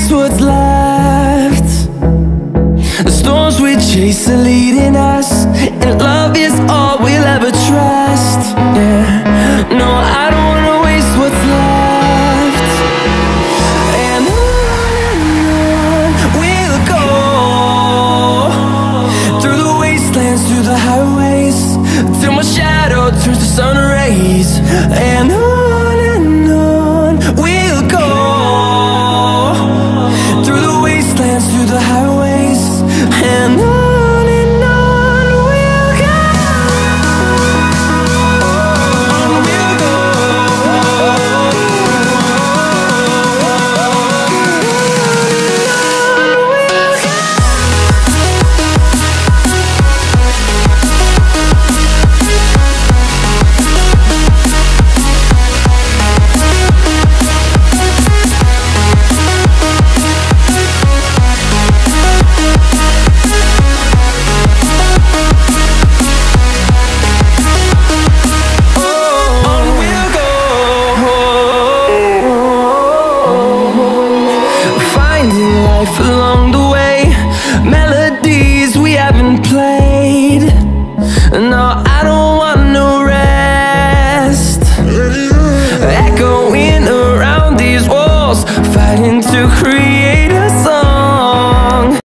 waste what's left. The storms we chase are leading us, and love is all we'll ever trust. Yeah, no, I don't wanna